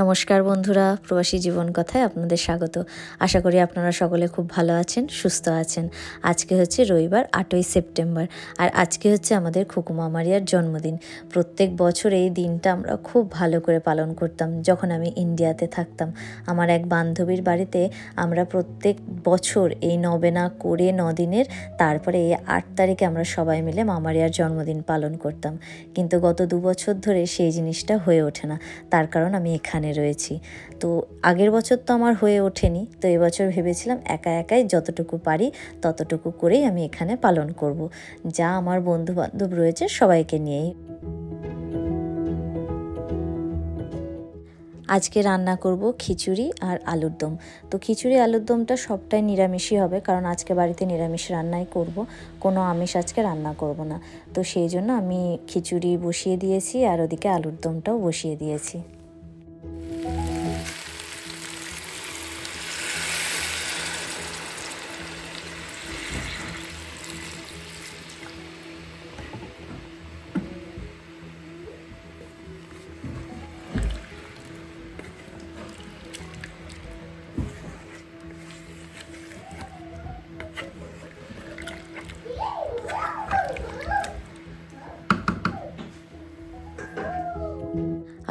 নমস্কার বন্ধুরা, প্রবাসী জীবন কথায় আপনাদের স্বাগত। আশা করি আপনারা সকলে খুব ভালো আছেন, সুস্থ আছেন। আজকে হচ্ছে রবিবার 8ই সেপ্টেম্বর, আর আজকে হচ্ছে আমাদের খুকুমা মারিয়ার জন্মদিন। প্রত্যেক বছর এই দিনটা আমরা খুব ভালো করে পালন করতাম। যখন আমি ইন্ডিয়াতে থাকতাম, আমার এক বান্ধবীর বাড়িতে আমরা প্রত্যেক বছর এই নবেনা করে 9 দিনের তারপরে এই 8 তারিখে আমরা সবাই মিলে মামারিয়ার জন্মদিন পালন করতাম। কিন্তু গত 2 বছর ধরে সেই জিনিসটা হয়ে ওঠে না, তার কারণ আমি এখানে রয়েছি। তো আগের বছর তো আমার হয়ে ওঠেনি, তো এবছর ভেবেছিলাম একাই যতটুকু পারি ততটুকু করেই আমি এখানে পালন করব, যা আমার বন্ধু বান্ধব রয়েছে সবাইকে নিয়েই। আজকে রান্না করব খিচুড়ি আর আলুর দম। তো খিচুড়ি আলুর দমটা সবটাই নিরামিষই হবে, কারণ আজকে বাড়িতে নিরামিষ রান্নাই করব, কোনো আমিষ আজকে রান্না করব না। তো সেই জন্য আমি খিচুড়ি বসিয়ে দিয়েছি আর ওদিকে আলুর দমটাও বসিয়ে দিয়েছি।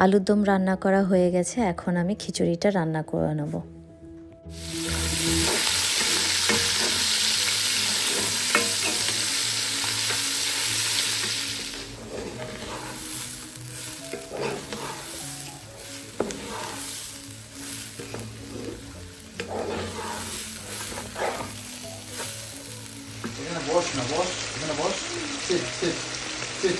আলুর দম রান্না করা হয়ে গেছে, এখন আমি খিচুড়িটা রান্না করে নেব। বস না, বস এখানে, বস, সিট সিট সিট।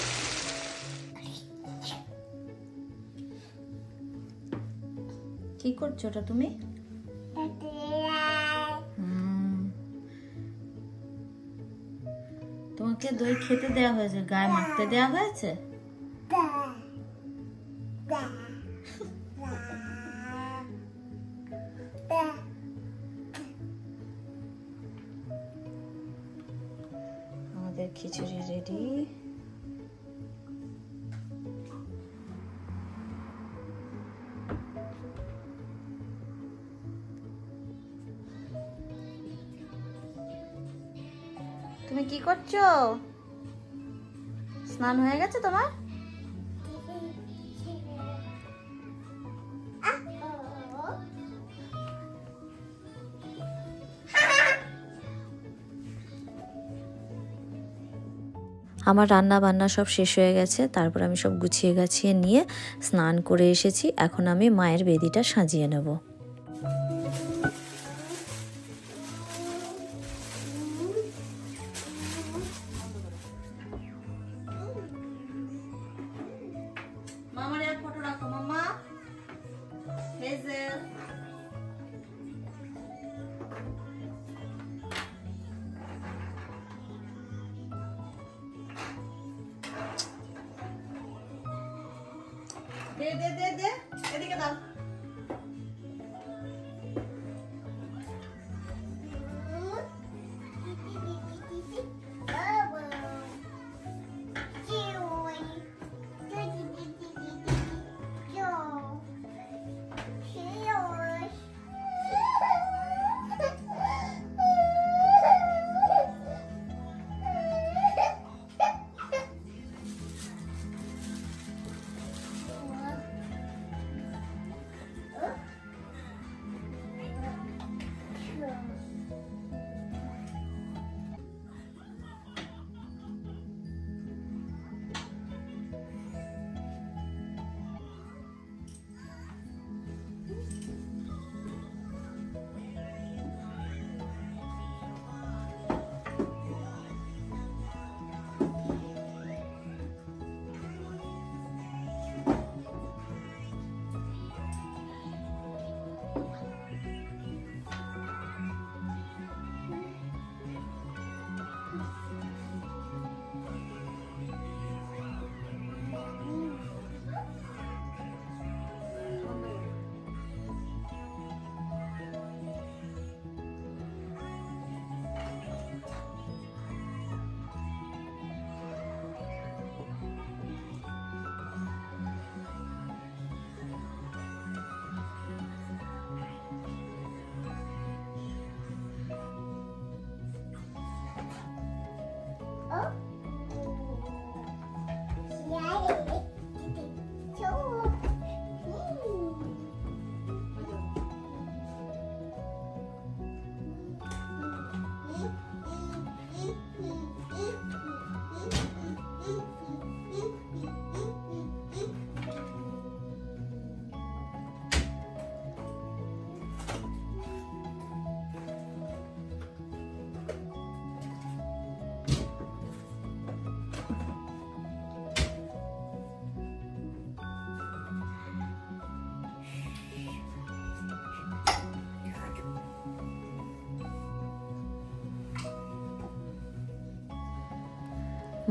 কি করছো ওটা তুমি? তোমাকে দই খেতে দেওয়া হয়েছে, গায়ে মাখতে দেওয়া হয়েছে? আমাদের খিচুড়ি রেডি। তুমি কি করছো? স্নান হয়ে গেছে তোমার? আমার রান্না বান্না সব শেষ হয়ে গেছে, তারপর আমি সব গুছিয়ে গাছিয়ে নিয়ে স্নান করে এসেছি। এখন আমি মায়ের বেদিটা সাজিয়ে নেব। মামার এক ফটো রাখো মামা। হেজেল, দে দে দে দে, এদিকে দাও।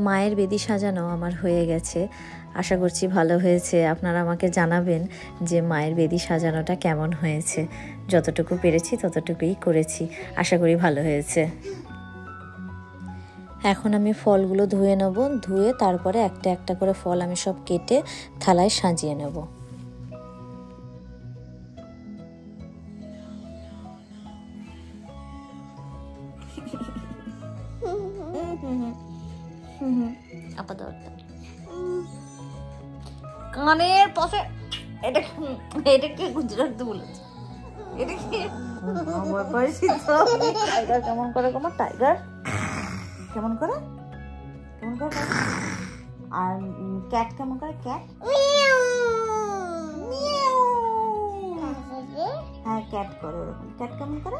মায়ের বেদি সাজানো আমার হয়ে গেছে, আশা করছি ভালো হয়েছে। আপনারা আমাকে জানাবেন যে মায়ের বেদি সাজানোটা কেমন হয়েছে। যতটুকু পেরেছি ততটুকুই করেছি, আশা করি ভালো হয়েছে। এখন আমি ফলগুলো ধুয়ে নেব, ধুয়ে তারপরে একটা একটা করে ফল আমি সব কেটে থালায় সাজিয়ে নেব। কানের পাশে এটা কি গুজরাট বলেছে, এটা কি আমার পাশে তো টাইগার কেমন করে, কোনো টাইগার কেমন করে কেমন করে, আর ক্যাট কেমন করে, ক্যাট হ্যাঁ ক্যাট করে ওরকম, ক্যাট কেমন করে,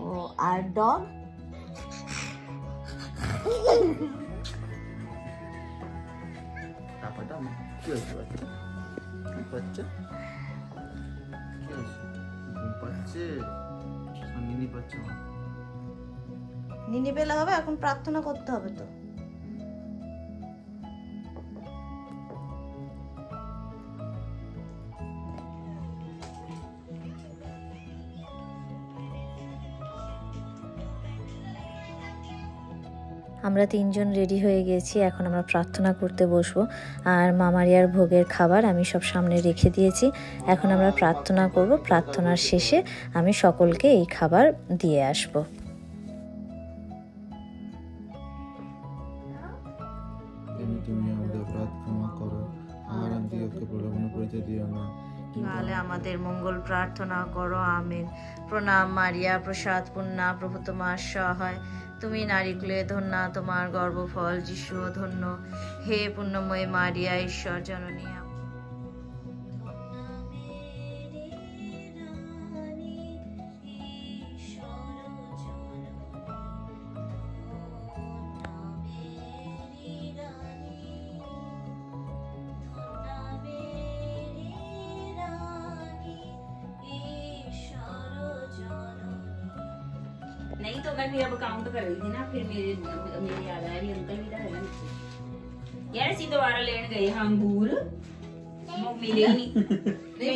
ও আর ডগ নিনি পেলে হবে, এখন প্রার্থনা করতে হবে তো। আমরা তিনজন রেডি হয়ে গেছি, এখন আমরা প্রার্থনা করতে বসবো। আর মামারিয়ার ভোগের খাবার আমি সব সামনে রেখে দিয়েছি, এখন আমরা প্রার্থনা করব। প্রার্থনার শেষে আমি সকলকে এই খাবার দিয়ে আসবো। তুমি আমাদের অপরাধ ক্ষমা করো, আর আমাদেরকে প্রলোভনে পরিচয় দিও না, তাহলে আমাদের মঙ্গল প্রার্থনা করো, আমিন। প্রণাম মারিয়া, প্রসাদ পূর্ণা, প্রভু তোমার সহায়, তুমি নারীকুলে ধন্যা, তোমার গর্ভফল যিশুও ধন্য। হে পুণ্যময়ী মারিয়া, ঈশ্বর জননী, नहीं तो मैं फिर अब काउंट कर रही थी ना, फिर मेरे याद आया भी अंकल भी था ना यार, सी दोबारा लेने गए हम अंगूर, वो मिले ही नहीं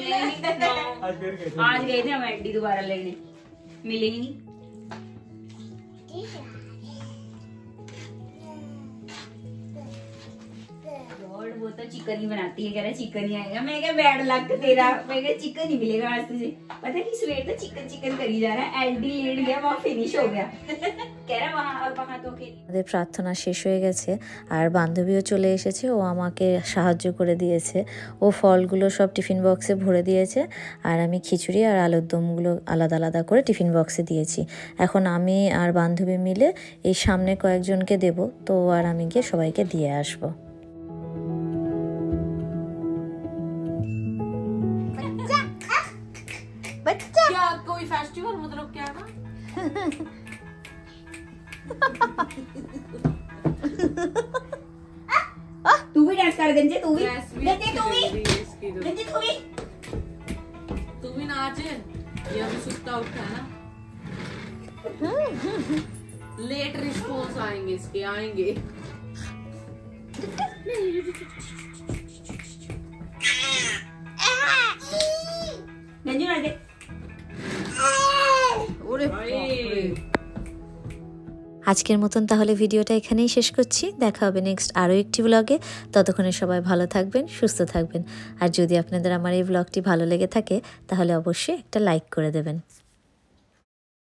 आज गए थे हम एंटी दोबारा लेने, मिले ही नहीं। वो तो चिकन ही बनाती है, कह रहा चिकन ही आएगा। मैं क्या बैड लक तेरा, मैं क्या चिकन ही मिलेगा आज तुझे। पता कि सुबह तो चिकन चिकन करी जा रहा है, एल्डी लेट गया, वहाँ फिनिश हो गया कह रहा वहाँ तो আমাদের প্রার্থনা শেষ হয়ে গেছে, আর বান্ধবীও চলে এসেছে, ও আমাকে সাহায্য করে দিয়েছে। ও ফলগুলো সব টিফিন বক্সে ভরে দিয়েছে, আর আমি খিচুড়ি আর আলুর দমগুলো আলাদা আলাদা করে টিফিন বক্সে দিয়েছি। এখন আমি আর বান্ধবী মিলে এই সামনে কয়েকজনকে দেব, তো আর আমি গিয়ে সবাইকে দিয়ে আসবো। क्या कोई फेस्टिवल मतलब क्या था? तू भी डांस कर गंजे, तू भी गंजे, तू भी नाचे। ये अभी सुस्ता उठा है ना, लेट रिस्पॉन्स आएंगे इसके, आएंगे। गंजे नाच दे। আজকের মতন তাহলে ভিডিওটা এখানেই শেষ করছি। দেখা হবে নেক্সট আরও একটি ব্লগে। ততক্ষণে সবাই ভালো থাকবেন, সুস্থ থাকবেন। আর যদি আপনাদের আমার এই ব্লগটি ভালো লেগে থাকে তাহলে অবশ্যই একটা লাইক করে দেবেন।